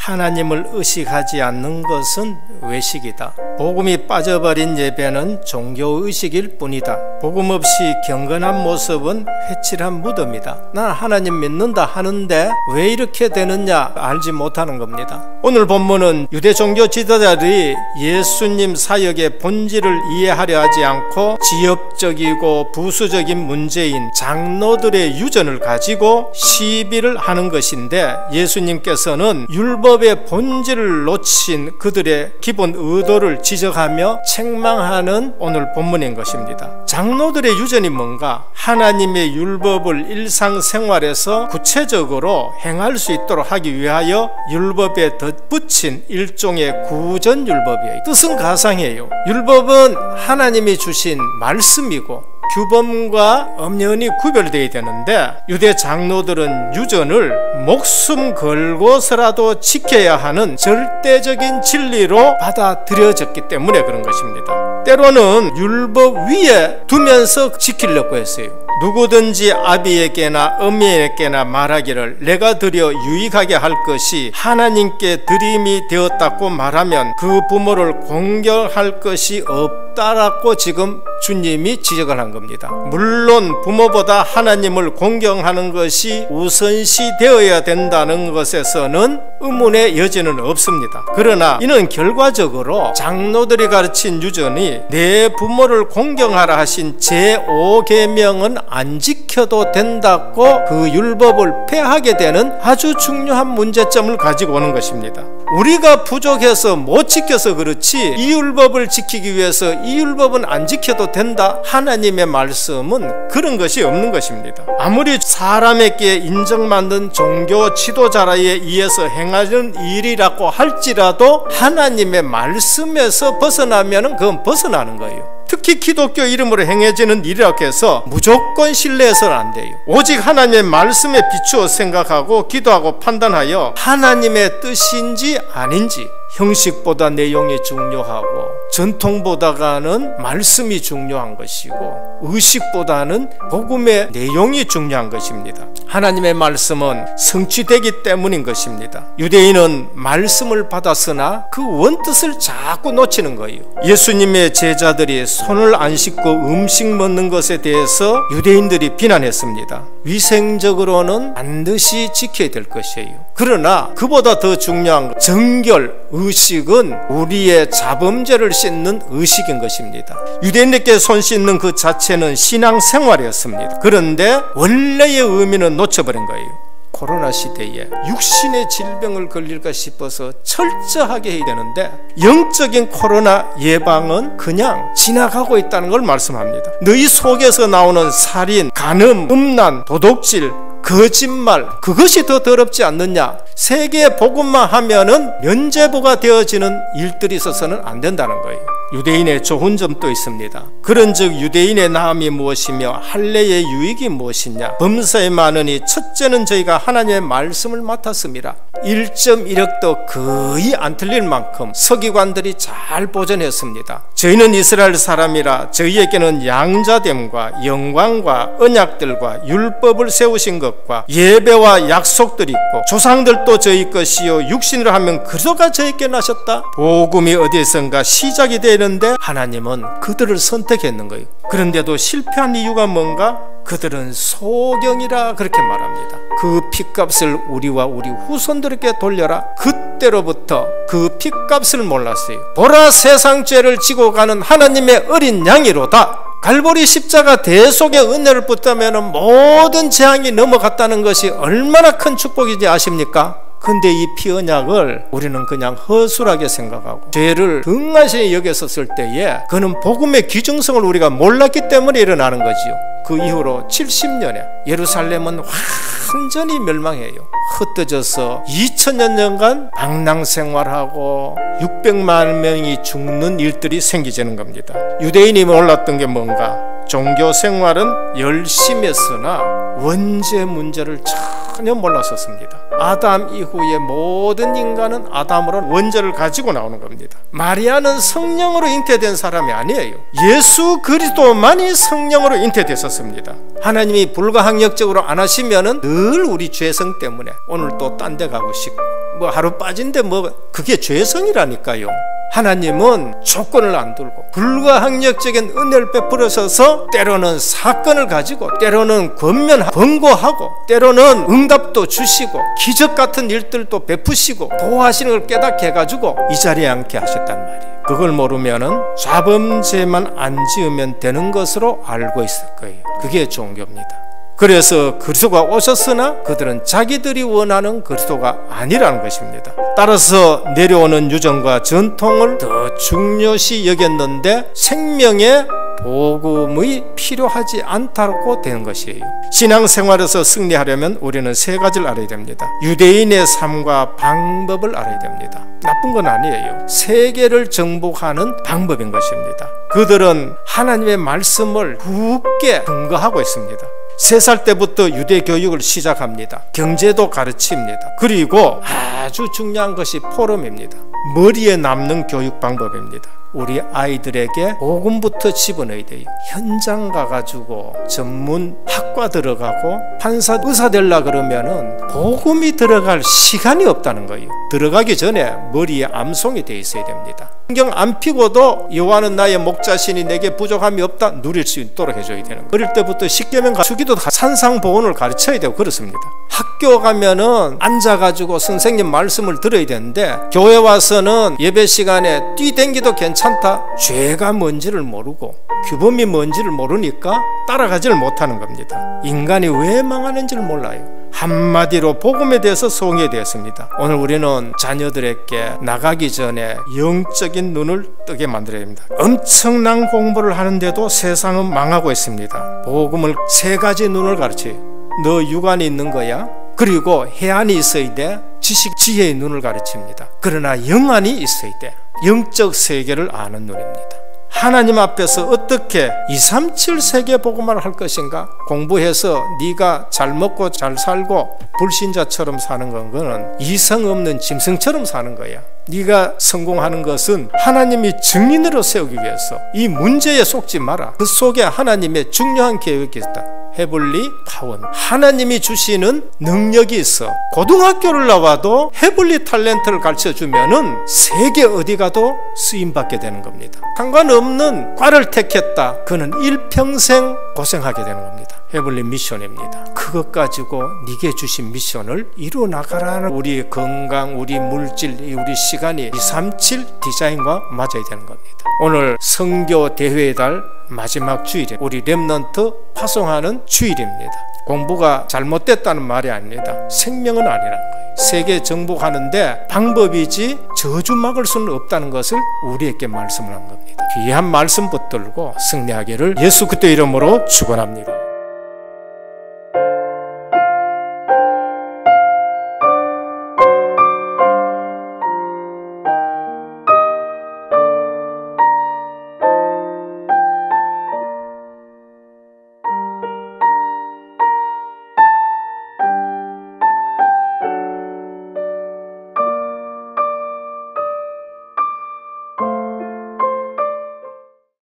하나님을 의식하지 않는 것은 외식이다. 복음이 빠져버린 예배는 종교의식일 뿐이다. 복음 없이 경건한 모습은 회칠한 무덤이다. 난 하나님 믿는다 하는데 왜 이렇게 되느냐 알지 못하는 겁니다. 오늘 본문은 유대 종교 지도자들이 예수님 사역의 본질을 이해하려 하지 않고 지엽적이고 부수적인 문제인 장로들의 유전을 가지고 시비를 하는 것인데, 예수님께서는 율법의 본질을 놓친 그들의 기본 의도를 지적하며 책망하는 오늘 본문인 것입니다. 장로들의 유전이 뭔가? 하나님의 율법을 일상생활에서 구체적으로 행할 수 있도록 하기 위하여 율법에 덧붙인 일종의 구전율법이에요. 뜻은 가상이에요. 율법은 하나님이 주신 말씀이고 규범과 엄연히 구별되어야 되는데, 유대 장로들은 유전을 목숨 걸고서라도 지켜야 하는 절대적인 진리로 받아들여졌기 때문에 그런 것입니다. 때로는 율법 위에 두면서 지키려고 했어요. 누구든지 아비에게나 어미에게나 말하기를 내가 드려 유익하게 할 것이 하나님께 드림이 되었다고 말하면 그 부모를 공경할 것이 없다라고 지금 주님이 지적을 한 겁니다. 물론 부모보다 하나님을 공경하는 것이 우선시 되어야 된다는 것에서는 의문의 여지는 없습니다. 그러나 이는 결과적으로 장로들이 가르친 유전이 내 부모를 공경하라 하신 제5계명은 안 지켜도 된다고 그 율법을 폐하게 되는 아주 중요한 문제점을 가지고 오는 것입니다. 우리가 부족해서 못 지켜서 그렇지 이 율법을 지키기 위해서 이 율법은 안 지켜도 된다, 하나님의 말씀은 그런 것이 없는 것입니다. 아무리 사람에게 인정받는 종교 지도자에 의해서 행하는 일이라고 할지라도 하나님의 말씀에서 벗어나면 그건 벗어나는 거예요. 특히 기독교 이름으로 행해지는 일이라고 해서 무조건 신뢰해서는 안 돼요. 오직 하나님의 말씀에 비추어 생각하고 기도하고 판단하여 하나님의 뜻인지 아닌지, 형식보다 내용이 중요하고 전통보다는 말씀이 중요한 것이고 의식보다는 복음의 내용이 중요한 것입니다. 하나님의 말씀은 성취되기 때문인 것입니다. 유대인은 말씀을 받았으나 그 원뜻을 자꾸 놓치는 거예요. 예수님의 제자들이 손을 안 씻고 음식 먹는 것에 대해서 유대인들이 비난했습니다. 위생적으로는 반드시 지켜야 될 것이에요. 그러나 그보다 더 중요한 정결, 의식은 우리의 자범죄를 씻는 의식인 것입니다. 유대인에게 손 씻는 그 자체는 신앙생활이었습니다. 그런데 원래의 의미는 놓쳐버린 거예요. 코로나 시대에 육신의 질병을 걸릴까 싶어서 철저하게 해야 되는데 영적인 코로나 예방은 그냥 지나가고 있다는 걸 말씀합니다. 너희 속에서 나오는 살인, 간음, 음란, 도둑질, 거짓말, 그것이 더 더럽지 않느냐? 세계 복음만 하면은 면죄부가 되어지는 일들이 있어서는 안 된다는 거예요. 유대인의 좋은 점도 있습니다. 그런즉 유대인의 나음이 무엇이며 할례의 유익이 무엇이냐? 범사에 많으니 첫째는 저희가 하나님의 말씀을 맡았습니다. 1.1억도 거의 안 틀릴 만큼 서기관들이 잘 보존했습니다. 저희는 이스라엘 사람이라 저희에게는 양자됨과 영광과 언약들과 율법을 세우신 것과 예배와 약속들이 있고 조상들도 저희 것이요 육신으로 하면 그도가 저희께 나셨다. 복음이 어디선가 시작이 되는데 하나님은 그들을 선택했는 거예요. 그런데도 실패한 이유가 뭔가? 그들은 소경이라 그렇게 말합니다. 그 핏값을 우리와 우리 후손들에게 돌려라. 그때로부터 그 핏값을 몰랐어요. 보라, 세상 죄를 지고 가는 하나님의 어린 양이로다. 갈보리 십자가 대속의 은혜를 붙들면 모든 재앙이 넘어갔다는 것이 얼마나 큰 축복인지 아십니까? 근데 이 피 언약을 우리는 그냥 허술하게 생각하고 죄를 등한시 여겼었을 때에 그는 복음의 귀중성을 우리가 몰랐기 때문에 일어나는 거지요. 그 이후로 70년에 예루살렘은 완전히 멸망해요. 흩어져서 2000년간 방랑생활하고 600만 명이 죽는 일들이 생기지는 겁니다. 유대인이 몰랐던 게 뭔가? 종교 생활은 열심히 했으나 원죄 문제를 전혀 몰랐었습니다. 아담 이후의 모든 인간은 아담으로 원죄를 가지고 나오는 겁니다. 마리아는 성령으로 잉태된 사람이 아니에요. 예수 그리스도만이 성령으로 잉태됐었습니다. 하나님이 불가항력적으로 안 하시면은 늘 우리 죄성 때문에 오늘 또 딴 데 가고 싶고 뭐 하루 빠진데 뭐 그게 죄성이라니까요. 하나님은 조건을 안 두고 불가항력적인 은혜를 베풀어서 때로는 사건을 가지고 때로는 권면 번고하고 때로는 응답도 주시고 기적 같은 일들도 베푸시고 도와하시는 걸 깨닫게 해가지고 이 자리에 앉게 하셨단 말이에요. 그걸 모르면은 죄범죄만 안 지으면 되는 것으로 알고 있을 거예요. 그게 종교입니다. 그래서 그리스도가 오셨으나 그들은 자기들이 원하는 그리스도가 아니라는 것입니다. 따라서 내려오는 유전과 전통을 더 중요시 여겼는데 생명의 복음이 필요하지 않다고 되는 것이에요. 신앙생활에서 승리하려면 우리는 세 가지를 알아야 됩니다. 유대인의 삶과 방법을 알아야 됩니다. 나쁜 건 아니에요. 세계를 정복하는 방법인 것입니다. 그들은 하나님의 말씀을 굳게 근거하고 있습니다. 3살 때부터 유대 교육을 시작합니다. 경제도 가르칩니다. 그리고 아주 중요한 것이 포럼입니다. 머리에 남는 교육 방법입니다. 우리 아이들에게 복음부터 집어넣어야 돼요. 현장 가가지고 전문 학과 들어가고 판사 의사 되려고 그러면은 복음이 들어갈 시간이 없다는 거예요. 들어가기 전에 머리에 암송이 돼 있어야 됩니다. 성경 안 피고도 여호와는 나의 목자시니 내게 부족함이 없다 누릴 수 있도록 해줘야 되는 거예요. 어릴 때부터 십계명 가르치기도 산상보훈을 가르쳐야 되고 그렇습니다. 학교 가면은 앉아가지고 선생님 말씀을 들어야 되는데 교회 와서는 예배 시간에 뛰댕기도 괜찮다. 죄가 뭔지를 모르고 규범이 뭔지를 모르니까 따라가지를 못하는 겁니다. 인간이 왜 망하는지를 몰라요. 한마디로 복음에 대해서 소응해 되었습니다. 오늘 우리는 자녀들에게 나가기 전에 영적인 눈을 뜨게 만들어야 됩니다. 엄청난 공부를 하는데도 세상은 망하고 있습니다. 복음을 3가지 눈을 가르쳐요. 너 육안이 있는 거야. 그리고 해안이 있어야 돼. 지식 지혜의 눈을 가르칩니다. 그러나 영안이 있어야 돼. 영적 세계를 아는 눈입니다. 하나님 앞에서 어떻게 237 세계 복음을 할 것인가? 공부해서 네가 잘 먹고 잘 살고 불신자처럼 사는 거는 이성 없는 짐승처럼 사는 거야. 네가 성공하는 것은 하나님이 증인으로 세우기 위해서 이 문제에 속지 마라. 그 속에 하나님의 중요한 계획이 있다. 헤블리 파원, 하나님이 주시는 능력이 있어. 고등학교를 나와도 헤블리 탤런트를 가르쳐주면은 세계 어디 가도 쓰임받게 되는 겁니다. 상관없는 과를 택했다. 그는 일평생 고생하게 되는 겁니다. 헤블리 미션입니다. 그것 가지고 네게 주신 미션을 이루어 나가라는 우리 건강, 우리 물질, 우리 시간이 237 디자인과 맞아야 되는 겁니다. 오늘 선교 대회의 달 마지막 주일에 우리 렘넌트 파송하는 주일입니다. 공부가 잘못됐다는 말이 아닙니다. 생명은 아니라는 거예요. 세계 정복하는데 방법이지 저주 막을 수는 없다는 것을 우리에게 말씀을 한 겁니다. 귀한 말씀 붙들고 승리하기를 예수 그리스도 이름으로 축원합니다.